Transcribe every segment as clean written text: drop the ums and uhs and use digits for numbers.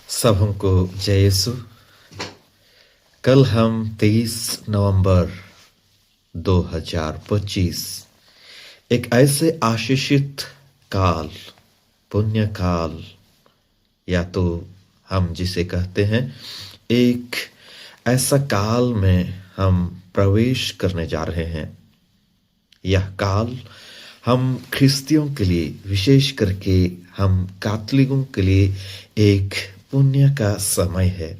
सबों को जय यीशु। कल हम 23 नवंबर 2025 एक ऐसे आशीषित काल, पुण्य काल, या तो हम जिसे कहते हैं एक ऐसा काल में हम प्रवेश करने जा रहे हैं। यह काल हम ख्रिस्तियों के लिए, विशेष करके हम कैथोलिकों के लिए एक पुण्य का समय है।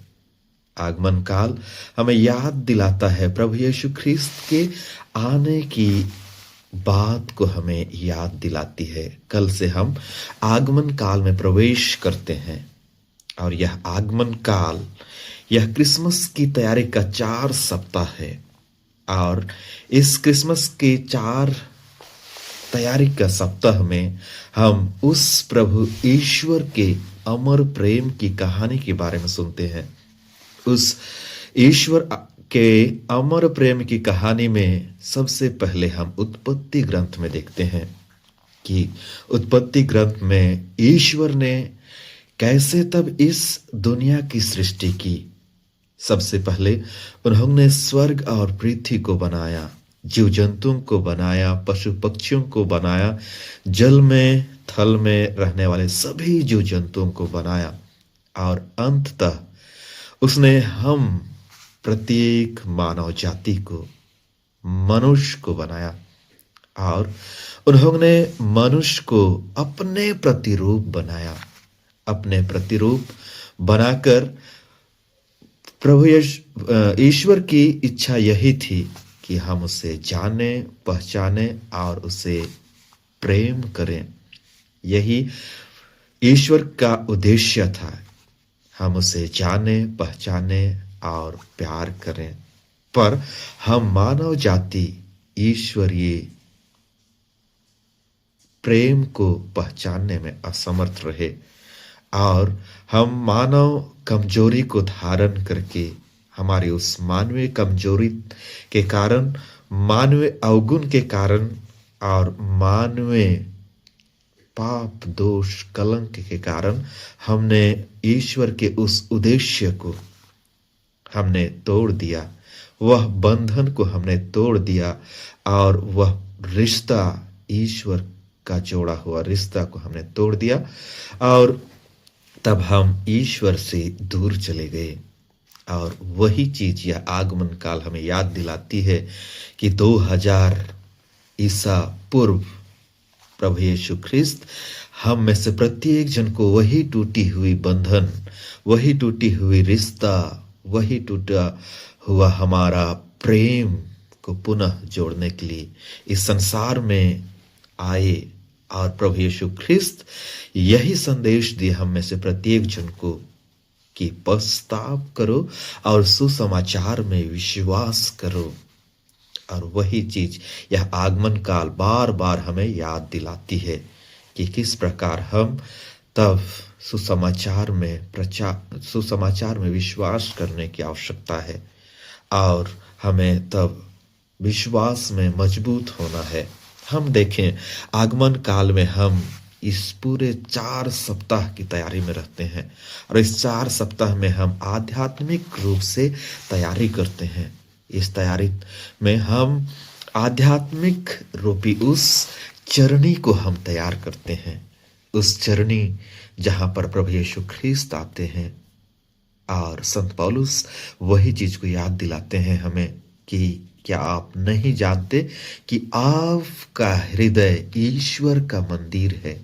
आगमन काल हमें याद दिलाता है, प्रभु यीशु ख्रिस्त के आने की बात को हमें याद दिलाती है। कल से हम आगमन काल में प्रवेश करते हैं और यह आगमन काल, यह क्रिसमस की तैयारी का 4 सप्ताह है। और इस क्रिसमस के 4 तैयारी का सप्ताह में हम उस प्रभु ईश्वर के अमर प्रेम की कहानी के बारे में सुनते हैं। उस ईश्वर के अमर प्रेम की कहानी में सबसे पहले हम उत्पत्ति ग्रंथ में देखते हैं कि उत्पत्ति ग्रंथ में ईश्वर ने कैसे तब इस दुनिया की सृष्टि की। सबसे पहले उन्होंने स्वर्ग और पृथ्वी को बनाया, जीव जंतुओं को बनाया, पशु पक्षियों को बनाया, जल में थल में रहने वाले सभी जीव जंतुओं को बनाया और अंततः उसने हम प्रत्येक मानव जाति को, मनुष्य को बनाया और उन्होंने मनुष्य को अपने प्रतिरूप बनाया। अपने प्रतिरूप बनाकर प्रभु ईश्वर की इच्छा यही थी कि हम उसे जाने, पहचाने और उसे प्रेम करें। यही ईश्वर का उद्देश्य था, हम उसे जाने, पहचाने और प्यार करें। पर हम मानव जाति ईश्वरीय प्रेम को पहचानने में असमर्थ रहे और हम मानव कमजोरी को धारण करके, हमारी उस मानवीय कमजोरी के कारण, मानवीय अवगुण के कारण और मानवीय पाप, दोष, कलंक के कारण हमने ईश्वर के उस उद्देश्य को हमने तोड़ दिया। वह बंधन को हमने तोड़ दिया और वह रिश्ता, ईश्वर का जोड़ा हुआ रिश्ता को हमने तोड़ दिया और तब हम ईश्वर से दूर चले गए। और वही चीज या आगमन काल हमें याद दिलाती है कि 2000 ईसा पूर्व प्रभु यीशु ख्रिस्त हम में से प्रत्येक जन को वही टूटी हुई बंधन, वही टूटी हुई रिश्ता, वही टूटा हुआ हमारा प्रेम को पुनः जोड़ने के लिए इस संसार में आए। और प्रभु यीशु ख्रिस्त यही संदेश दिए हम में से प्रत्येक जन को कि पश्चाताप करो और सुसमाचार में विश्वास करो। और वही चीज यह आगमन काल बार बार हमें याद दिलाती है कि किस प्रकार हम तब सुसमाचार में विश्वास करने की आवश्यकता है और हमें तब विश्वास में मजबूत होना है। हम देखें, आगमन काल में हम इस पूरे 4 सप्ताह की तैयारी में रहते हैं और इस 4 सप्ताह में हम आध्यात्मिक रूप से तैयारी करते हैं। इस तैयारी में हम आध्यात्मिक रूपी उस चरनी को हम तैयार करते हैं, उस चरनी जहां पर प्रभु यीशु ख्रिस्त आते हैं। और संत पौलुस वही चीज को याद दिलाते हैं हमें कि क्या आप नहीं जानते कि आपका हृदय ईश्वर का मंदिर है।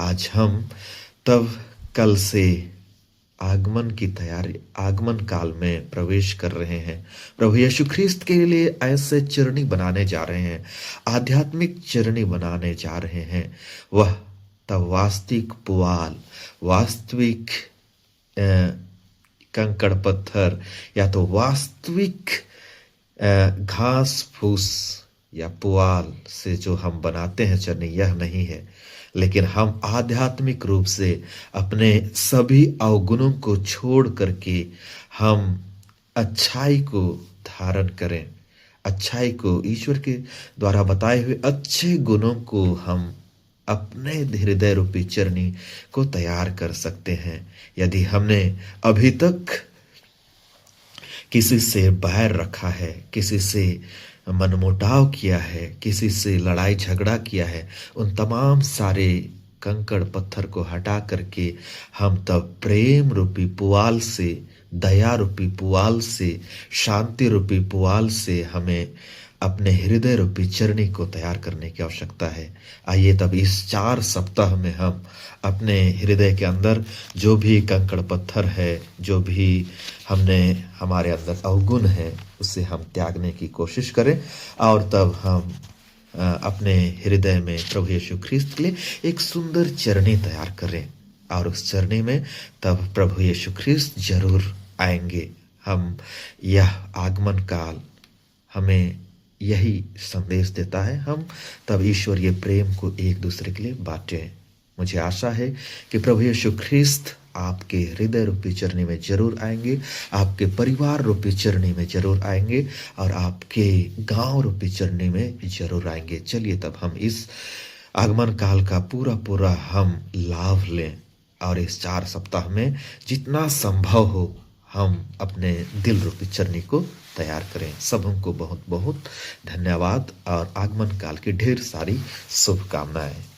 आज हम तब कल से आगमन की तैयारी, आगमन काल में प्रवेश कर रहे हैं। प्रभु यीशु ख्रिस्त के लिए ऐसे चरणी बनाने जा रहे हैं, आध्यात्मिक चरणी बनाने जा रहे हैं। वह तब वास्तविक पुआल, वास्तविक कंकड़ पत्थर या तो वास्तविक घास फूस या पुआल से जो हम बनाते हैं चरनी, यह नहीं है, लेकिन हम आध्यात्मिक रूप से अपने सभी अवगुणों को छोड़ करके हम अच्छाई को धारण करें। अच्छाई को, ईश्वर के द्वारा बताए हुए अच्छे गुणों को हम अपने हृदय रूपी चरनी को तैयार कर सकते हैं। यदि हमने अभी तक किसी से बैर रखा है, किसी से मनमुटाव किया है, किसी से लड़ाई झगड़ा किया है, उन तमाम सारे कंकड़ पत्थर को हटा करके हम तब प्रेम रूपी पुआल से, दया रूपी पुआल से, शांति रूपी पुआल से हमें अपने हृदय रूपी चरनी को तैयार करने की आवश्यकता है। आइए तब इस 4 सप्ताह में हम अपने हृदय के अंदर जो भी कंकड़ पत्थर है, जो भी हमने हमारे अंदर अवगुण है, उसे हम त्यागने की कोशिश करें और तब हम अपने हृदय में प्रभु यीशु ख्रिस्त के लिए एक सुंदर चरनी तैयार करें और उस चरनी में तब प्रभु यीशु ख्रिस्त जरूर आएंगे। हम यह आगमन काल हमें यही संदेश देता है, हम तब ईश्वरीय प्रेम को एक दूसरे के लिए बांटें। मुझे आशा है कि प्रभु यीशु ख्रिस्त आपके हृदय रूपी चरनी में जरूर आएंगे, आपके परिवार रूपी चरनी में जरूर आएंगे और आपके गांव रूपी चरनी में जरूर आएंगे। चलिए तब हम इस आगमन काल का पूरा पूरा हम लाभ लें और इस 4 सप्ताह में जितना संभव हो हम अपने दिल रूपी चरनी को तैयार करें। सबको बहुत बहुत धन्यवाद और आगमन काल की ढेर सारी शुभकामनाएं।